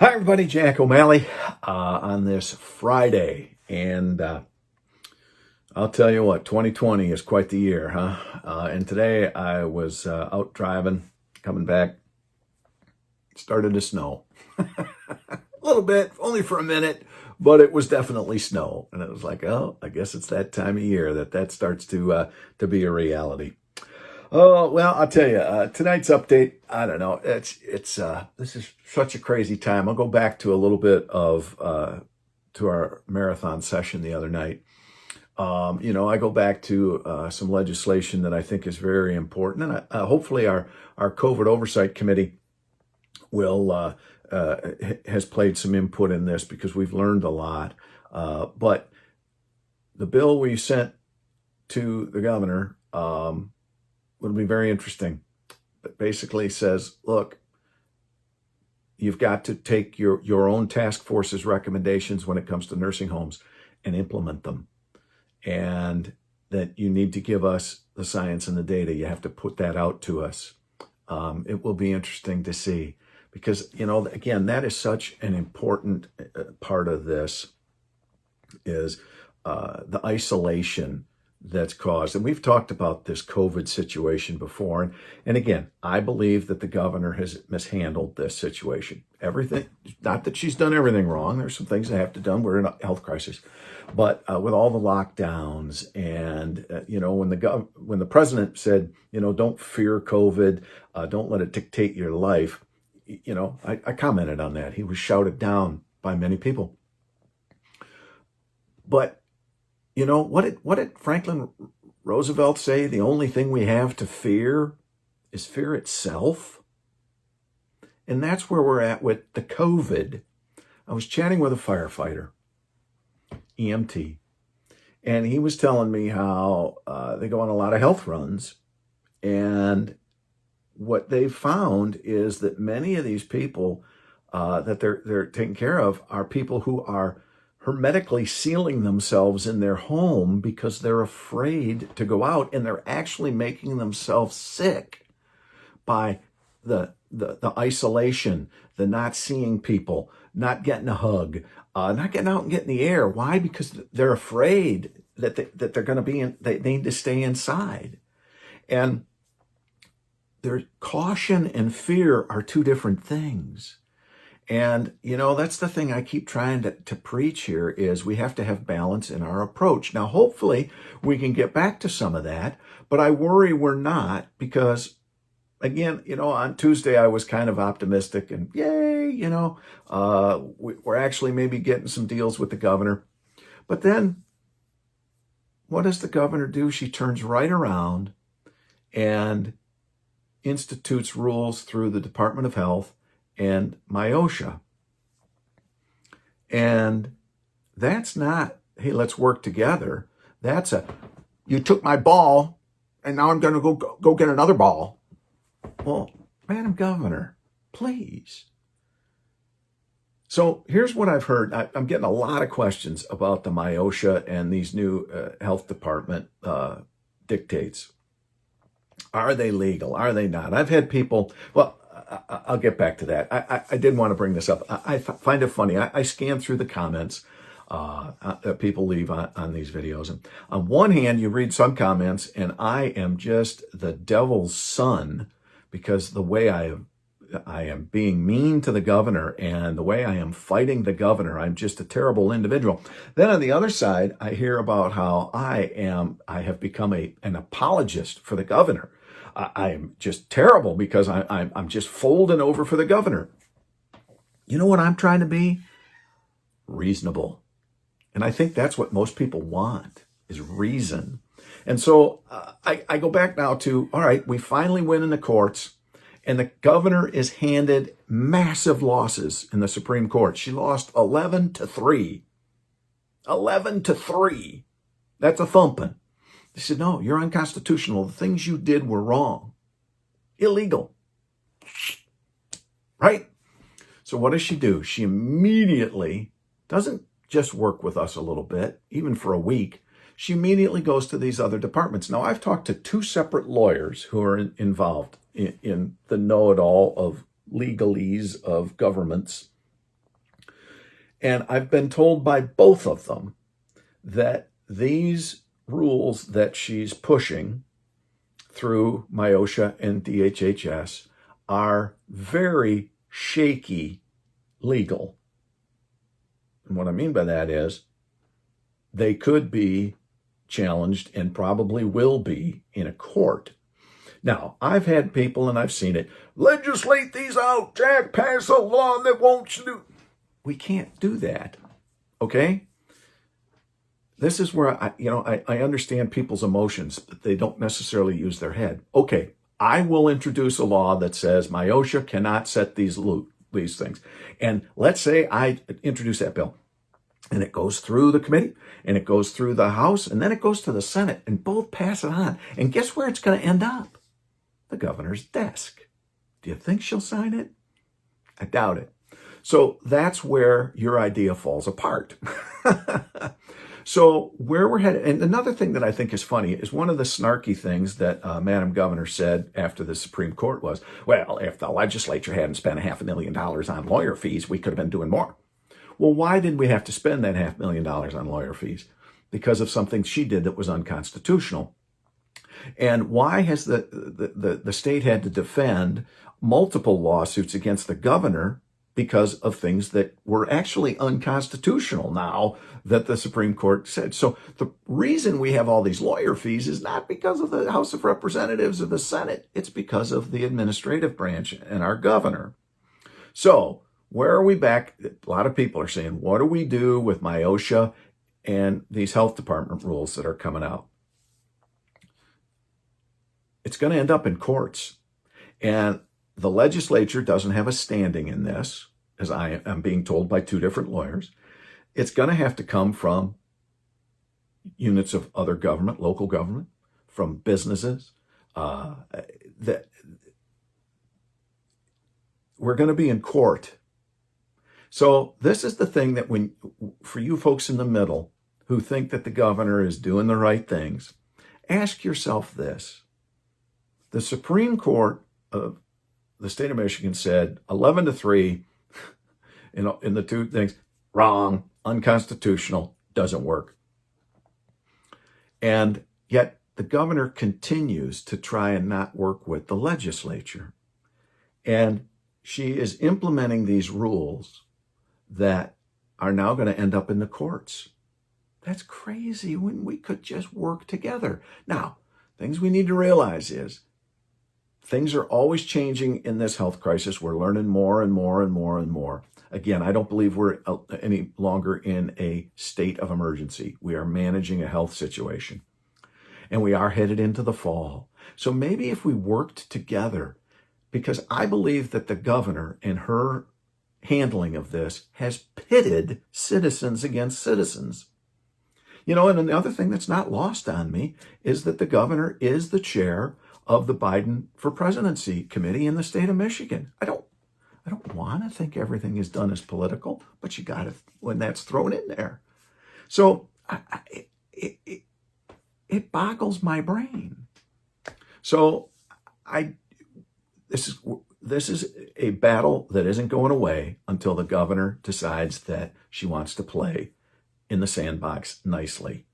Hi, everybody. Jack O'Malley on this Friday. And I'll tell you what, 2020 is quite the year, huh? And today I was out driving, coming back. It started to snow. A little bit, only for a minute, but it was definitely snow. And it was like, oh, I guess it's that time of year that starts to be a reality. Oh, well, I'll tell you, tonight's update, I don't know. This is such a crazy time. I'll go back to a little bit of, to our marathon session the other night. I go back to some legislation that I think is very important. And hopefully our COVID oversight committee will, has played some input in this because we've learned a lot. But the bill we sent to the governor, would be very interesting. It basically says, look, you've got to take your own task force's recommendations when it comes to nursing homes and implement them. And that you need to give us the science and the data. You have to put that out to us. It will be interesting to see because, again, that is such an important part of this is the isolation that's caused. And we've talked about this COVID situation before. And again, I believe that the governor has mishandled this situation. Everything, not that she's done everything wrong. There's some things that have to be done. We're in a health crisis. But with all the lockdowns and, when the president said, don't fear COVID, don't let it dictate your life, I commented on that. He was shouted down by many people. But what did Franklin Roosevelt say? The only thing we have to fear is fear itself. And that's where we're at with the COVID. I was chatting with a firefighter, EMT, and he was telling me how they go on a lot of health runs. And what they found is that many of these people that they're taking care of are people who are hermetically sealing themselves in their home because they're afraid to go out, and they're actually making themselves sick by the isolation, the not seeing people, not getting a hug, not getting out and getting the air. Why? Because they're afraid that they're going to they need to stay inside. And their caution and fear are two different things. And, that's the thing I keep trying to preach here is we have to have balance in our approach. Now, hopefully we can get back to some of that, but I worry we're not because, again, on Tuesday I was kind of optimistic and yay, we're actually maybe getting some deals with the governor. But then what does the governor do? She turns right around and institutes rules through the Department of Health and MIOSHA. And that's not, hey, let's work together. That's you took my ball and now I'm going to go get another ball. Well, Madam Governor, please. So here's what I've heard. I'm getting a lot of questions about the MIOSHA and these new health department dictates. Are they legal? Are they not? I've had people, well, I'll get back to that. I did want to bring this up. I find it funny. I scan through the comments that people leave on these videos. And on one hand, you read some comments, and I am just the devil's son because the way I am being mean to the governor and the way I am fighting the governor, I'm just a terrible individual. Then on the other side, I hear about how I have become an apologist for the governor. I am just terrible because I'm just folding over for the governor. You know what I'm trying to be? Reasonable. And I think that's what most people want is reason. And so I go back now to, all right, we finally win in the courts and the governor is handed massive losses in the Supreme Court. She lost 11-3. 11-3. That's a thumping. They said, no, you're unconstitutional. The things you did were wrong. Illegal. Right? So what does she do? She immediately doesn't just work with us a little bit, even for a week. She immediately goes to these other departments. Now, I've talked to two separate lawyers who are involved in the know-it-all of legalese of governments. And I've been told by both of them that these rules that she's pushing through MIOSHA and DHHS are very shaky legal. And what I mean by that is they could be challenged and probably will be in a court. Now, I've had people, and I've seen it, legislate these out, Jack, pass a law that won't do. We can't do that, okay? This is where I understand people's emotions, but they don't necessarily use their head. Okay, I will introduce a law that says MIOSHA cannot set these things. And let's say I introduce that bill, and it goes through the committee, and it goes through the House, and then it goes to the Senate, and both pass it on. And guess where it's going to end up? The governor's desk. Do you think she'll sign it? I doubt it. So that's where your idea falls apart. So where we're headed, and another thing that I think is funny is one of the snarky things that Madam Governor said after the Supreme Court was, well, if the legislature hadn't spent $500,000 on lawyer fees, we could have been doing more. Well, why did we have to spend that $500,000 on lawyer fees? Because of something she did that was unconstitutional. And why has the state had to defend multiple lawsuits against the governor because of things that were actually unconstitutional now that the Supreme Court said? So the reason we have all these lawyer fees is not because of the House of Representatives or the Senate. It's because of the administrative branch and our governor. So where are we back? A lot of people are saying, what do we do with MIOSHA and these health department rules that are coming out? It's going to end up in courts. And the legislature doesn't have a standing in this, as I am being told by two different lawyers. It's going to have to come from units of other government, local government, from businesses. That we're going to be in court. So this is the thing that for you folks in the middle who think that the governor is doing the right things, ask yourself this. The Supreme Court of the state of Michigan said 11-3 in the two things, wrong, unconstitutional, doesn't work. And yet the governor continues to try and not work with the legislature. And she is implementing these rules that are now going to end up in the courts. That's crazy when we could just work together. Now, things we need to realize is things are always changing in this health crisis. We're learning more and more and more and more. Again, I don't believe we're any longer in a state of emergency. We are managing a health situation. And we are headed into the fall. So maybe if we worked together, because I believe that the governor in her handling of this has pitted citizens against citizens. And the other thing that's not lost on me is that the governor is the chair of the Biden for Presidency Committee in the state of Michigan. I don't want to think everything is done as political, but you got to when that's thrown in there. So it boggles my brain. So this is a battle that isn't going away until the governor decides that she wants to play in the sandbox nicely.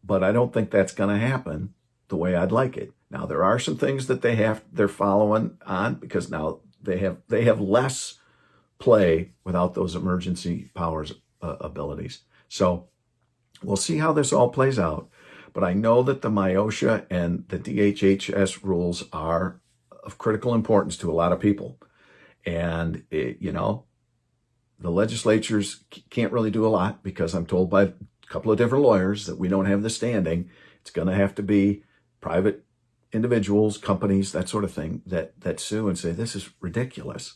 But I don't think that's going to happen the way I'd like it. Now, there are some things that they're following on because now they have less play without those emergency powers abilities. So we'll see how this all plays out. But I know that the MIOSHA and the DHHS rules are of critical importance to a lot of people. And, the legislatures can't really do a lot because I'm told by a couple of different lawyers that we don't have the standing. It's going to have to be private individuals, companies, that sort of thing that sue and say, this is ridiculous.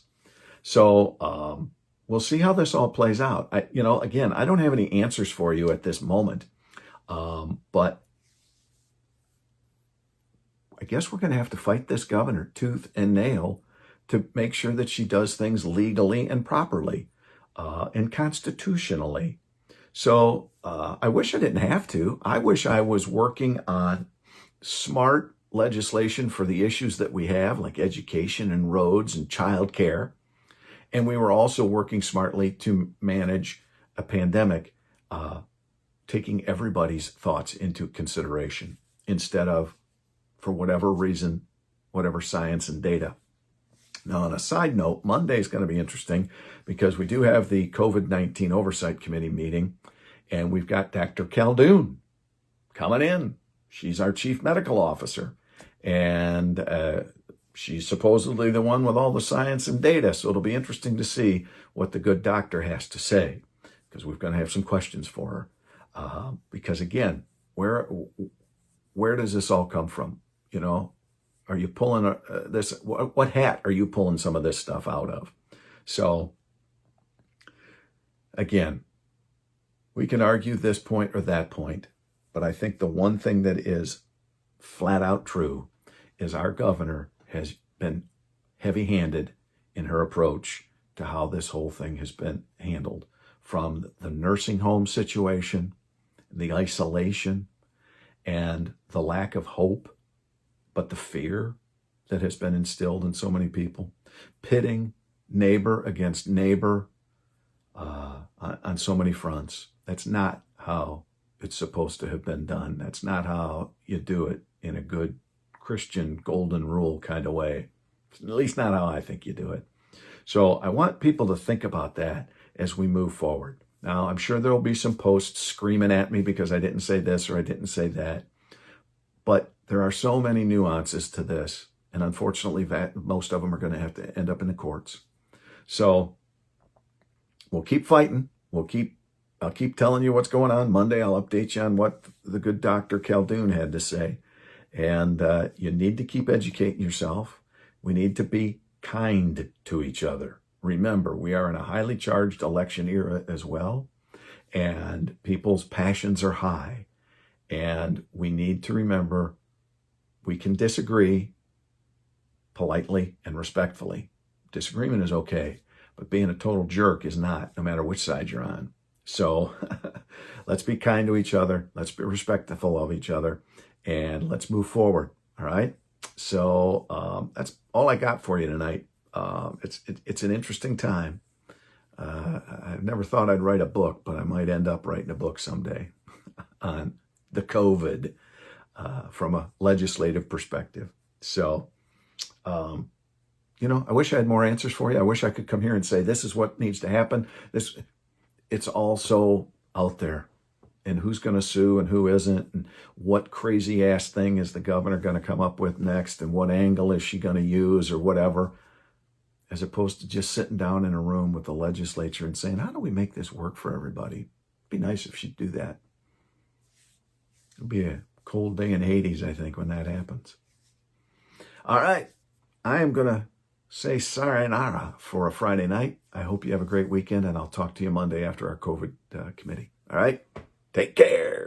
So we'll see how this all plays out. Again, I don't have any answers for you at this moment. But I guess we're going to have to fight this governor tooth and nail to make sure that she does things legally and properly and constitutionally. So I wish I didn't have to. I wish I was working on smart legislation for the issues that we have, like education and roads and childcare. And we were also working smartly to manage a pandemic, taking everybody's thoughts into consideration instead of, for whatever reason, whatever science and data. Now, on a side note, Monday is going to be interesting because we do have the COVID-19 Oversight Committee meeting, and we've got Dr. Khaldun coming in. She's our chief medical officer, and she's supposedly the one with all the science and data. So it'll be interesting to see what the good doctor has to say, because we're going to have some questions for her. Because again, where does this all come from? You know, are you pulling this? What hat are you pulling some of this stuff out of? So again, we can argue this point or that point, but I think the one thing that is flat out true is our governor has been heavy-handed in her approach to how this whole thing has been handled, from the nursing home situation, the isolation, and the lack of hope, but the fear that has been instilled in so many people, pitting neighbor against neighbor on so many fronts. That's not how it's supposed to have been done. That's not how you do it in a good Christian golden rule kind of way. At least not how I think you do it. So I want people to think about that as we move forward. Now, I'm sure there'll be some posts screaming at me because I didn't say this or I didn't say that. But there are so many nuances to this. And unfortunately, most of them are going to have to end up in the courts. So we'll keep fighting. I'll keep telling you what's going on. Monday, I'll update you on what the good Dr. Khaldun had to say. And you need to keep educating yourself. We need to be kind to each other. Remember, we are in a highly charged election era as well, and people's passions are high. And we need to remember we can disagree politely and respectfully. Disagreement is okay, but being a total jerk is not, no matter which side you're on. So let's be kind to each other. Let's be respectful of each other, and let's move forward. All right. So that's all I got for you tonight. It's an interesting time. I've never thought I'd write a book, but I might end up writing a book someday on the COVID from a legislative perspective. So, I wish I had more answers for you. I wish I could come here and say, this is what needs to happen. It's all so out there. And who's going to sue and who isn't, and what crazy ass thing is the governor going to come up with next, and what angle is she going to use, or whatever, as opposed to just sitting down in a room with the legislature and saying, how do we make this work for everybody? It'd be nice if she'd do that. It'll be a cold day in Hades, I think, when that happens. All right. I am going to say sayonara for a Friday night. I hope you have a great weekend, and I'll talk to you Monday after our COVID committee. All right. Take care.